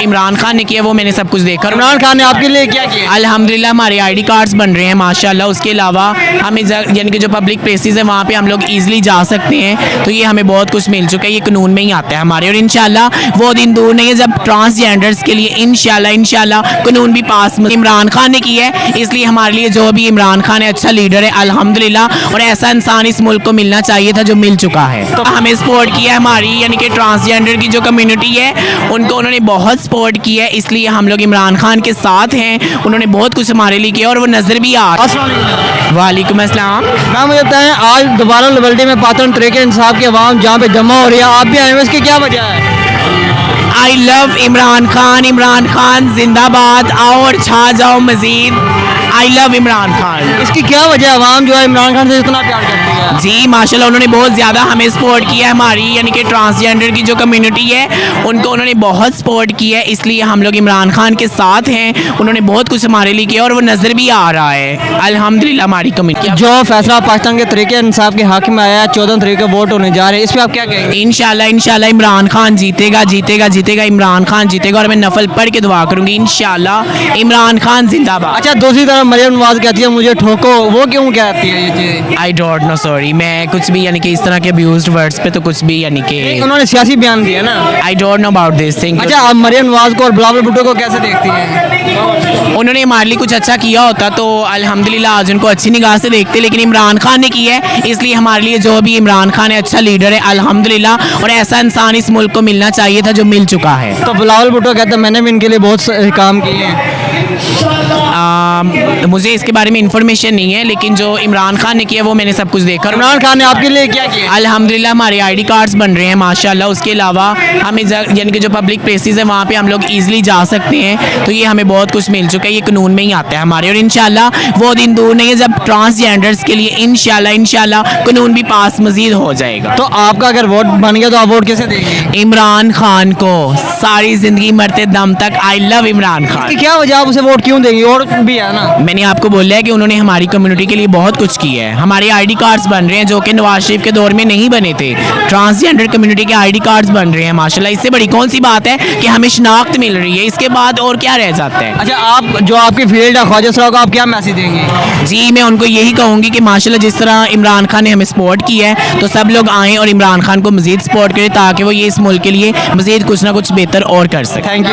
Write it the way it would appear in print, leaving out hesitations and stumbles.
इमरान खान ने किया वो मैंने सब कुछ देखा। इमरान खान ने आपके लिए क्या किया? अल्हम्दुलिल्लाह हमारे आईडी कार्ड्स बन रहे हैं माशाल्लाह। उसके अलावा हमें यानी कि जो पब्लिक प्लेसेस हैं वहाँ पे हम लोग ईजिली जा सकते हैं, तो ये हमें बहुत कुछ मिल चुका है, ये कानून में ही आता है हमारे। और इंशाल्लाह वो दिन दूर नहीं है जब ट्रांसजेंडर्स के लिए इंशाल्लाह कानून भी पास इमरान खान ने किया है, इसलिए हमारे लिए जो भी इमरान खान है अच्छा लीडर है अल्हम्दुलिल्लाह। और ऐसा इंसान इस मुल्क को मिलना चाहिए था जो मिल चुका है। तो हमें सपोर्ट किया है हमारी यानी कि ट्रांसजेंडर की जो कम्युनिटी है उनको उन्होंने बहुत सपोर्ट किया है, इसलिए हम लोग इमरान खान के साथ हैं। उन्होंने बहुत कुछ हमारे लिए किया और वो नज़र भी आ रहा। वालेकुम अस्सलाम। मैम मुझे बताएं, आज दोबारा लवल्डी में पातन तरीके इंसाफ की आवाम जहाँ पे जमा हो रही है, आप भी आए हुए, इसकी क्या वजह है? आई लव इमरान खान जिंदाबाद, आओ और छा जाओ मजीद। I love Imran Khan. इसकी क्या वजह है? आवाम जो है इमरान खान से इतना प्यार करती है। जी माशाल्लाह उन्होंने बहुत ज़्यादा हमें सपोर्ट किया है, हमारी यानी कि ट्रांसजेंडर की जो कम्युनिटी है उनको उन्होंने बहुत सपोर्ट किया है, इसलिए हम लोग इमरान खान के साथ हैं। उन्होंने बहुत कुछ हमारे लिए किया और वो नज़र भी आ रहा है अल्हम्दुलिल्लाह हमारी कम्युनिटी। जो फैसला पाकिस्तान के तरीके इंसाफ के हक में आया है, 14 तरीके वोट होने जा रहे हैं, इस पर आप क्या कहेंगे? इंशाल्लाह इमरान खान जीतेगा इमरान खान जीतेगा। और मैं नफल पढ़ के दुआ करूँगी इंशाल्लाह इमरान खान जिंदाबाद। अच्छा, दूसरी तरफ मरियम नवाज कहती है मुझे ठोको, वो क्यों कहती है ये चीज़? आई डोंट नो, सॉरी, मैं कुछ भी यानी कि इस तरह के अब्यूज्ड वर्ड्स पे तो कुछ भी यानी कि उन्होंने सियासी बयान दिया ना। I don't know about this thing. अच्छा, आप मरियम नवाज को और बिलावल भुट्टो को कैसे देखती हैं? उन्होंने हमारे लिए कुछ अच्छा किया होता तो अल्हम्दुलिल्लाह आज उनको अच्छी निगाह से देखते, लेकिन इमरान खान ने किया है, इसलिए हमारे लिए जो भी इमरान खान है अच्छा लीडर है अल्हम्दुलिल्लाह। और ऐसा इंसान इस मुल्क को मिलना चाहिए था जो मिल चुका है। तो बिलावल भुट्टो कहते हैं मैंने भी इनके लिए बहुत काम किए हैं। मुझे इसके बारे में इंफॉर्मेशन नहीं है, लेकिन जो इमरान खान ने किया वो मैंने सब कुछ देखा। इमरान खान ने आपके लिए क्या किया? अल्हम्दुलिल्लाह हमारे आईडी कार्ड्स बन रहे हैं माशाल्लाह। उसके अलावा हमें यानी कि जो पब्लिक प्लेसेस हैं वहाँ पे हम लोग ईजिली जा सकते हैं, तो ये हमें बहुत कुछ मिल चुका है, ये कानून में ही आता है हमारे। और इंशाल्लाह वो दिन दूर नहीं है जब ट्रांसजेंडर्स के लिए इंशाल्लाह कानून भी पास मजीद हो जाएगा। तो आपका अगर वोट बन गया तो आप वोट कैसे देंगे? इमरान खान को सारी जिंदगी मरते दम तक। आई लव इमरान खान। क्या वजह, आप उसे वोट क्यों देंगे? और भी है ना, मैंने आपको बोला है कि उन्होंने हमारी कम्युनिटी के लिए बहुत कुछ किया है। हमारे आईडी कार्ड्स बन रहे हैं जो कि नवाज शरीफ के दौर में नहीं बने थे। ट्रांसजेंडर कम्युनिटी के आईडी कार्ड्स बन रहे हैं माशाल्लाह। इससे बड़ी कौन सी बात है कि हमें शनाख्त मिल रही है, इसके बाद और क्या रह जाता है। अच्छा, आप जो आपकी फील्ड है ख्वाजा सराफ को आप क्या मैसेज देंगे? जी मैं उनको यही कहूँगी कि माशाल्लाह जिस तरह इमरान खान ने हमें सपोर्ट किया है तो सब लोग आएँ और इमरान खान को मजीद सपोर्ट करें ताकि वो ये इस मुल्क के लिए मजीद कुछ ना कुछ बेहतर और कर सकें। Thank you.